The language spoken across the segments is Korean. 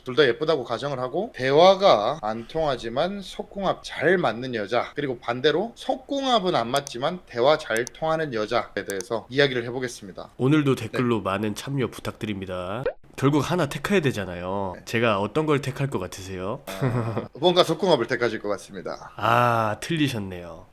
둘 다 예쁘다고 가정을 하고 대화가 안 통하지만 속궁합 잘 맞는 여자, 그리고 반대로 속궁합은 안 맞지만 대화 잘 통하는 여자에 대해서 이야기를 해보겠습니다. 오늘도 네. 댓글로 많은 참여 부탁드립니다. 결국 하나 택해야 되잖아요. 제가 어떤 걸 택할 것 같으세요? 뭔가 속궁합을 택하실 것 같습니다. 아, 틀리셨네요.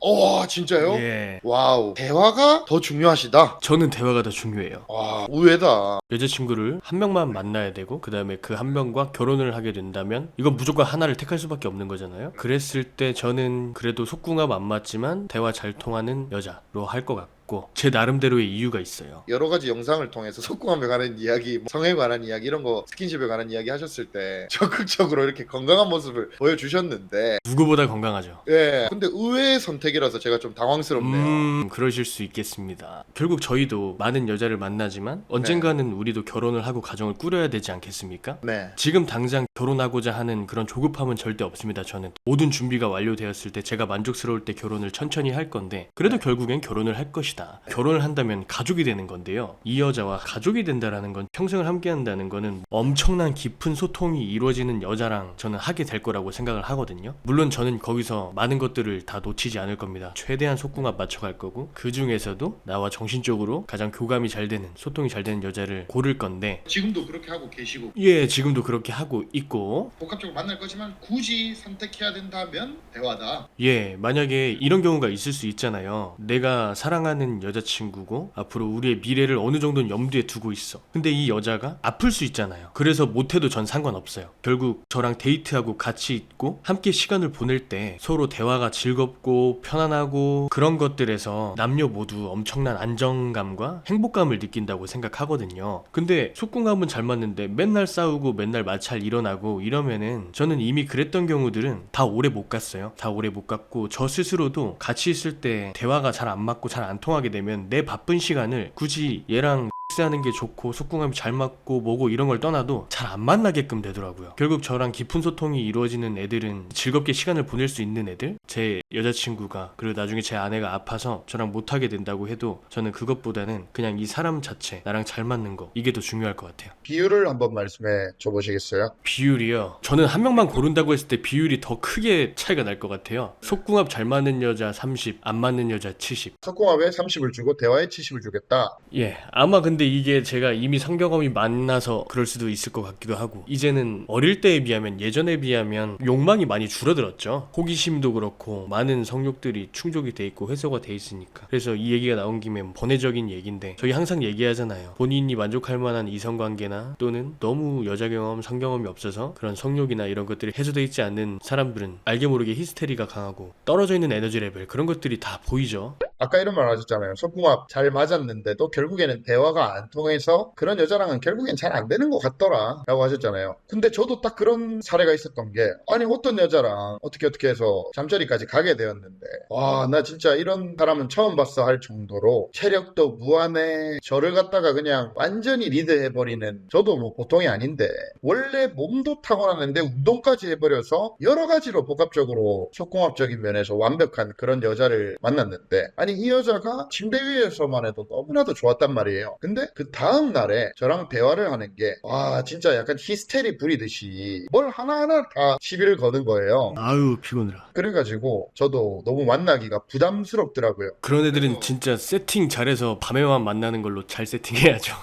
진짜요? 예. 와우, 대화가 더 중요하시다. 저는 대화가 더 중요해요. 와, 의외다. 여자친구를 한 명만 만나야 되고 그 다음에 그 한 명과 결혼을 하게 된다면 이건 무조건 하나를 택할 수밖에 없는 거잖아요. 그랬을 때 저는 그래도 속궁합 안 맞지만 대화 잘 통하는 여자로 할 것 같고 제 나름대로의 이유가 있어요. 여러 가지 영상을 통해서 속궁합에 관한 이야기, 성에 관한 이야기, 이런 거 스킨십에 관한 이야기 하셨을 때 적극적으로 이렇게 건강한 모습을 보여주셨는데, 누구보다 건강하죠. 예, 근데 의외의 선택이라서 제가 좀 당황스럽네요. 그러실 수 있겠습니다. 결국 저희도 많은 여자를 만나지만 언젠가는 우리도 결혼을 하고 가정을 꾸려야 되지 않겠습니까? 네. 지금 당장 결혼하고자 하는 그런 조급함은 절대 없습니다. 저는 모든 준비가 완료되었을 때 제가 만족스러울 때 결혼을 천천히 할 건데 그래도 결국엔 결혼을 할 것이다. 결혼을 한다면 가족이 되는 건데요. 이 여자와 가족이 된다라는 건 평생을 함께 한다는 거는 엄청난 깊은 소통이 이루어지는 여자랑 저는 하게 될 거라고 생각을 하거든요. 물론 저는 거기서 많은 것들을 다 놓치지 않을 겁니다. 최대한 속궁합 맞춰갈 거고 그 중에서도 나와 정신적으로 가장 교감이 잘 되는 소통이 잘 되는 여자를 고를 건데 지금도 그렇게 하고 계시고 예, 지금도 그렇게 하고 있고 복합적으로 만날 거지만 굳이 선택해야 된다면 대화다. 예, 만약에 이런 경우가 있을 수 있잖아요. 내가 사랑하는 여자친구고 앞으로 우리의 미래를 어느 정도는 염두에 두고 있어. 근데 이 여자가 아플 수 있잖아요. 그래서 못해도 전 상관없어요. 결국 저랑 데이트하고 같이 있고 함께 시간을 보낼 때 서로 대화가 즐겁고 편안하고 그런 것들에서 남녀 모두 엄청난 안정감과 행복감을 느낀다고 생각하거든요. 근데 속궁합은 잘 맞는데 맨날 싸우고 맨날 마찰 일어나고 이러면은 저는 이미 그랬던 경우들은 다 오래 못 갔어요. 다 오래 못 갔고 저 스스로도 같이 있을 때 대화가 잘 안 맞고 잘 안 통하게 되면 내 바쁜 시간을 굳이 얘랑 하는 게 좋고 속궁합이 잘 맞고 뭐고 이런 걸 떠나도 잘 안 만나게끔 되더라고요. 결국 저랑 깊은 소통이 이루어지는 애들은 즐겁게 시간을 보낼 수 있는 애들, 제 여자친구가 그리고 나중에 제 아내가 아파서 저랑 못하게 된다고 해도 저는 그것보다는 그냥 이 사람 자체 나랑 잘 맞는 거 이게 더 중요할 것 같아요. 비율을 한번 말씀해 줘 보시겠어요? 비율이요. 저는 한 명만 고른다고 했을 때 비율이 더 크게 차이가 날 것 같아요. 속궁합 잘 맞는 여자 30, 안 맞는 여자 70. 속궁합에 30을 주고 대화에 70을 주겠다. 예, 아마 근데 이게 제가 이미 성경험이 많아서 그럴 수도 있을 것 같기도 하고 이제는 어릴 때에 비하면 예전에 비하면 욕망이 많이 줄어들었죠. 호기심도 그렇고 많은 성욕들이 충족이 돼 있고 해소가 돼 있으니까. 그래서 이 얘기가 나온 김에 번외적인 얘기인데 저희 항상 얘기하잖아요. 본인이 만족할 만한 이성관계나 또는 너무 여자 경험, 성경험이 없어서 그런 성욕이나 이런 것들이 해소돼 있지 않는 사람들은 알게 모르게 히스테리가 강하고 떨어져 있는 에너지 레벨 그런 것들이 다 보이죠. 아까 이런 말 하셨잖아요. 속궁합 잘 맞았는데도 결국에는 대화가 안 통해서 그런 여자랑은 결국엔 잘 안 되는 것 같더라 라고 하셨잖아요. 근데 저도 딱 그런 사례가 있었던 게, 아니 어떤 여자랑 어떻게 해서 잠자리까지 가게 되었는데, 와, 나 진짜 이런 사람은 처음 봤어 할 정도로 체력도 무한해, 저를 갖다가 그냥 완전히 리드해버리는, 저도 뭐 보통이 아닌데 원래 몸도 타고나는데 운동까지 해버려서 여러 가지로 복합적으로 속궁합적인 면에서 완벽한 그런 여자를 만났는데, 아니 이 여자가 침대 위에서만 해도 너무나도 좋았단 말이에요. 근데 그 다음 날에 저랑 대화를 하는 게, 와, 진짜 약간 히스테리 부리듯이 뭘 하나하나 다 시비를 거는 거예요. 아유 피곤해라. 그래가지고 저도 너무 만나기가 부담스럽더라고요. 그런 애들은 진짜 세팅 잘해서 밤에만 만나는 걸로 잘 세팅해야죠.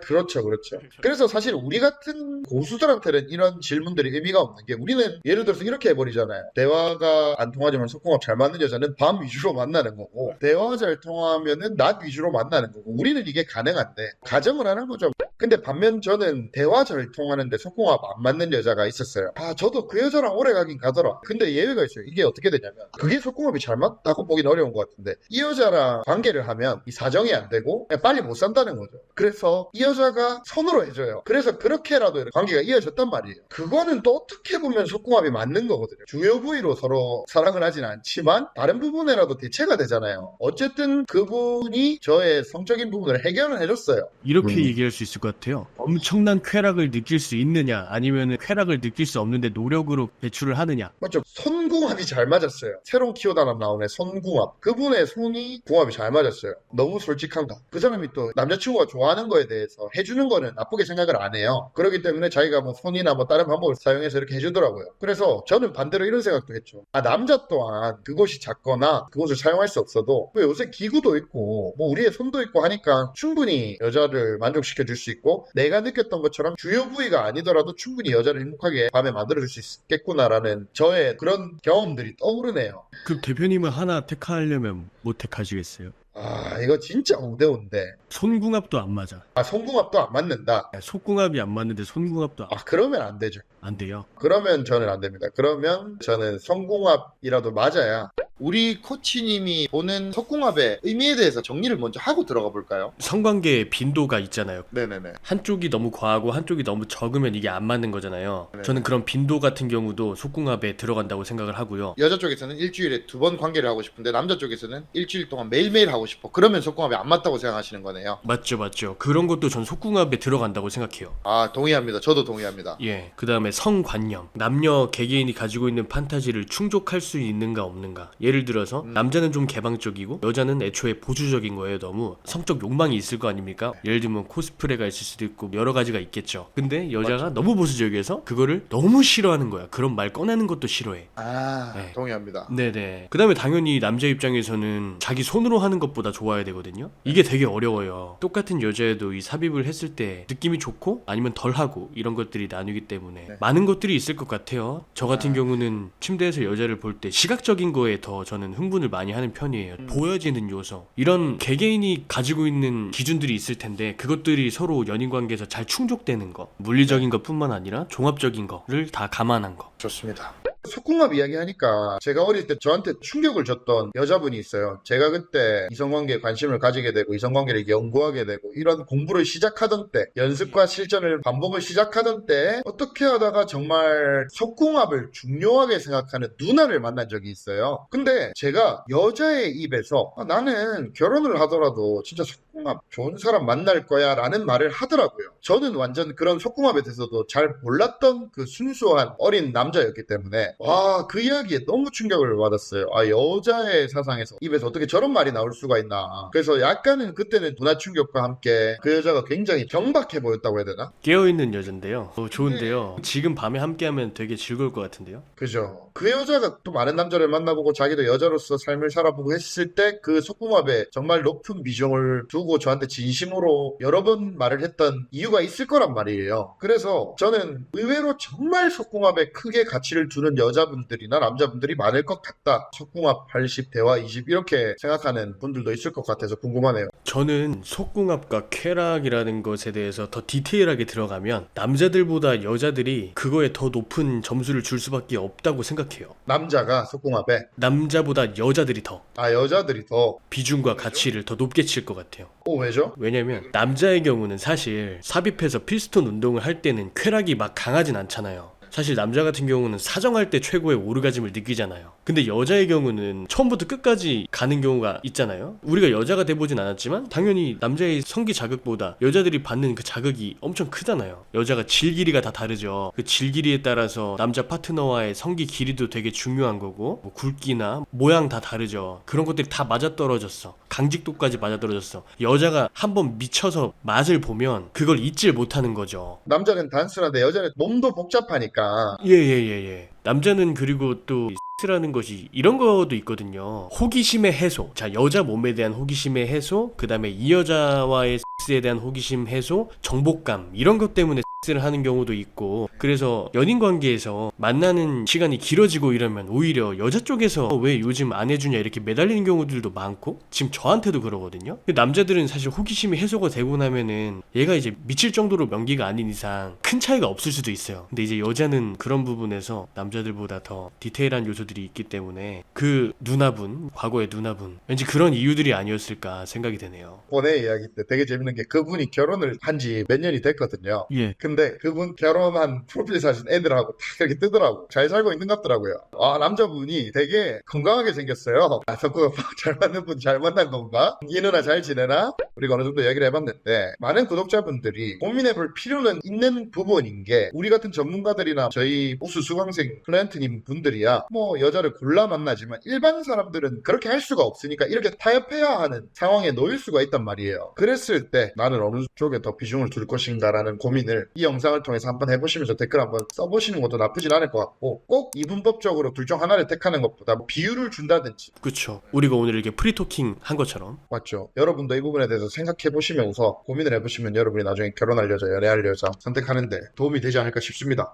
그렇죠, 그렇죠. 그래서 사실 우리 같은 고수들한테는 이런 질문들이 의미가 없는 게, 우리는 예를 들어서 이렇게 해버리잖아요. 대화가 안 통하지만 속궁합 잘 맞는 여자는 밤 위주로 만나는 거고, 대화 잘 통하면은 낮 위주로 만나는 거고, 우리는 이게 가능한데 가정을 하는 거죠. 근데 반면 저는 대화 잘 통하는데 속궁합 안 맞는 여자가 있었어요. 저도 그 여자랑 오래 가긴 가더라. 근데 예외가 있어요. 이게 어떻게 되냐면, 그게 속궁합이 잘 맞다고 보긴 어려운 것 같은데, 이 여자랑 관계를 하면 이 사정이 안 되고 그냥 빨리 못 산다는 거죠. 그래서 이 여자가 손으로 해줘요. 그래서 그렇게라도 관계가 이어졌단 말이에요. 그거는 또 어떻게 보면 속궁합이 맞는 거거든요. 주요 부위로 서로 사랑을 하진 않지만 다른 부분에라도 대체가 되잖아요. 어쨌든 그분이 저의 성적인 부분을 해결을 해줬어요. 이렇게 얘기할 수 있을 것 같아요. 엄청난 쾌락을 느낄 수 있느냐 아니면 쾌락을 느낄 수 없는데 노력으로 배출을 하느냐. 맞죠? 손궁합이 잘 맞았어요. 새로운 키워드하나 나오네. 손궁합. 그분의 손이 궁합이 잘 맞았어요. 너무 솔직한가. 그 사람이 또 남자친구가 좋아하는 거에 대해서 해주는 거는 나쁘게 생각을 안 해요. 그렇기 때문에 자기가 뭐 손이나 뭐 다른 방법을 사용해서 이렇게 해주더라고요. 그래서 저는 반대로 이런 생각도 했죠. 아, 남자 또한 그것이 작거나 그것을 사용할 수 없어도 왜 요새 기구도 있고 뭐 우리의 손도 있고 하니까 충분히 여자를 만족시켜 줄 수 있고 내가 느꼈던 것처럼 주요 부위가 아니더라도 충분히 여자를 행복하게 밤에 만들어줄 수 있겠구나라는 저의 그런 경험들이 떠오르네요. 그럼 대표님은 하나 택하려면 뭐 택하시겠어요? 아, 이거 진짜 어려운데. 손궁합도 안 맞아. 아, 손궁합도 안 맞는다. 속궁합이 안 맞는데 손궁합도 아, 그러면 안 되죠. 안 돼요. 그러면 저는 안 됩니다. 그러면 저는 손궁합이라도 맞아야. 우리 코치님이 보는 속궁합의 의미에 대해서 정리를 먼저 하고 들어가 볼까요? 성관계의 빈도가 있잖아요. 네네네. 한쪽이 너무 과하고 한쪽이 너무 적으면 이게 안 맞는 거잖아요. 네. 저는 그런 빈도 같은 경우도 속궁합에 들어간다고 생각을 하고요. 여자 쪽에서는 일주일에 2번 관계를 하고 싶은데 남자 쪽에서는 일주일 동안 매일매일 하고 싶어. 그러면 속궁합이 안 맞다고 생각하시는 거네요. 맞죠. 그런 것도 전 속궁합에 들어간다고 생각해요. 아, 동의합니다. 저도 동의합니다. 예. 그 다음에 성관념. 남녀 개개인이 가지고 있는 판타지를 충족할 수 있는가 없는가. 예를 들어서 남자는 좀 개방적이고 여자는 애초에 보수적인 거예요. 너무 성적 욕망이 있을 거 아닙니까? 예를 들면 코스프레가 있을 수도 있고 여러 가지가 있겠죠. 근데 여자가 맞죠. 너무 보수적이어서 그거를 너무 싫어하는 거야. 그런 말 꺼내는 것도 싫어해. 아, 네. 동의합니다. 네네. 그 다음에 당연히 남자 입장에서는 자기 손으로 하는 것보다 좋아야 되거든요. 이게 되게 어려워요. 똑같은 여자애도 이 삽입을 했을 때 느낌이 좋고 아니면 덜하고 이런 것들이 나뉘기 때문에 네. 많은 것들이 있을 것 같아요. 저 같은 아. 경우는 침대에서 여자를 볼 때 시각적인 거에 더 저는 흥분을 많이 하는 편이에요. 보여지는 요소. 이런 개개인이 가지고 있는 기준들이 있을 텐데 그것들이 서로 연인 관계에서 잘 충족되는 거. 물리적인 것뿐만 아니라 종합적인 거를 다 감안한 거. 좋습니다. 속궁합 이야기하니까 제가 어릴 때 저한테 충격을 줬던 여자분이 있어요. 제가 그때 이성관계에 관심을 가지게 되고 이성관계를 연구하게 되고 이런 공부를 시작하던 때 연습과 실전을 반복을 시작하던 때 어떻게 하다가 정말 속궁합을 중요하게 생각하는 누나를 만난 적이 있어요. 근데 제가 여자의 입에서 아, 나는 결혼을 하더라도 진짜 속궁합 좋은 사람 만날 거야 라는 말을 하더라고요. 저는 완전 그런 속궁합에 대해서도 잘 몰랐던 그 순수한 어린 남자였기 때문에 와, 그 이야기에 너무 충격을 받았어요. 아, 여자의 사상에서 입에서 어떻게 저런 말이 나올 수가 있나. 그래서 약간은 그때는 문화 충격과 함께 그 여자가 굉장히 경박해 보였다고 해야 되나? 깨어있는 여잔데요. 좋은데요. 지금 밤에 함께하면 되게 즐거울 것 같은데요. 그죠. 그 여자가 또 많은 남자를 만나보고 자기도 여자로서 삶을 살아보고 했을 때 그 속궁합에 정말 높은 비중을 두고 저한테 진심으로 여러 번 말을 했던 이유가 있을 거란 말이에요. 그래서 저는 의외로 정말 속궁합에 크게 가치를 두는 여자분들이나 남자분들이 많을 것 같다. 속궁합 80, 대화 20 이렇게 생각하는 분들도 있을 것 같아서 궁금하네요. 저는 속궁합과 쾌락이라는 것에 대해서 더 디테일하게 들어가면 남자들보다 여자들이 그거에 더 높은 점수를 줄 수밖에 없다고 생각해요. 남자가 속궁합에 남자보다 여자들이 더 아, 여자들이 더 비중과 가치를 더 높게 칠 것 같아요. 왜죠? 왜냐면 남자의 경우는 사실 삽입해서 피스톤 운동을 할 때는 쾌락이 막 강하진 않잖아요. 사실 남자 같은 경우는 사정할 때 최고의 오르가즘을 느끼잖아요. 근데 여자의 경우는 처음부터 끝까지 가는 경우가 있잖아요. 우리가 여자가 돼보진 않았지만 당연히 남자의 성기 자극보다 여자들이 받는 그 자극이 엄청 크잖아요. 여자가 질 길이가 다 다르죠. 그 질 길이에 따라서 남자 파트너와의 성기 길이도 되게 중요한 거고 뭐 굵기나 모양 다 다르죠. 그런 것들이 다 맞아떨어졌어. 강직도까지 맞아떨어졌어. 여자가 한번 미쳐서 맛을 보면 그걸 잊질 못하는 거죠. 남자는 단순한데 여자는 몸도 복잡하니까 예. 남자는 그리고 또 섹스라는 것이 이런 것도 있거든요. 호기심의 해소. 자, 여자 몸에 대한 호기심의 해소, 그 다음에 이 여자와의 섹스에 대한 호기심 해소, 정복감 이런 것 때문에 섹스를 하는 경우도 있고 그래서 연인 관계에서 만나는 시간이 길어지고 이러면 오히려 여자 쪽에서 왜 요즘 안 해주냐 이렇게 매달리는 경우들도 많고 지금 저한테도 그러거든요. 근데 남자들은 사실 호기심이 해소가 되고 나면은 얘가 이제 미칠 정도로 명기가 아닌 이상 큰 차이가 없을 수도 있어요. 근데 이제 여자는 그런 부분에서 남자들보다 더 디테일한 요소들이 있기 때문에 그 누나분, 과거의 누나분 왠지 그런 이유들이 아니었을까 생각이 되네요. 번의 이야기 때 되게 재밌는 게 그분이 결혼을 한 지 몇 년이 됐거든요. 예. 근데 그분 결혼한 한 프로필 사진 애들하고 딱 이렇게 뜨더라고. 잘 살고 있는 것 같더라고요. 아, 남자분이 되게 건강하게 생겼어요. 아, 성과가 잘 맞는 분 잘 만난 건가? 이 누나 잘 지내나? 우리가 어느 정도 이야기를 해봤는데 많은 구독자분들이 고민해볼 필요는 있는 부분인 게 우리 같은 전문가들이나 저희 우수 수강생 클라이언트님 분들이야 뭐 여자를 골라 만나지만 일반 사람들은 그렇게 할 수가 없으니까 이렇게 타협해야 하는 상황에 놓일 수가 있단 말이에요. 그랬을 때 나는 어느 쪽에 더 비중을 둘 것인가라는 고민을 이 영상을 통해서 한번 해보시면서 댓글 한번 써보시는 것도 나쁘진 않을 것 같고 꼭 이분법적으로 둘 중 하나를 택하는 것보다 뭐 비율을 준다든지 그쵸. 우리가 오늘 이렇게 프리토킹 한 것처럼 맞죠. 여러분도 이 부분에 대해서 생각해보시면서 고민을 해보시면 여러분이 나중에 결혼할 여자, 연애할 여자 선택하는데 도움이 되지 않을까 싶습니다.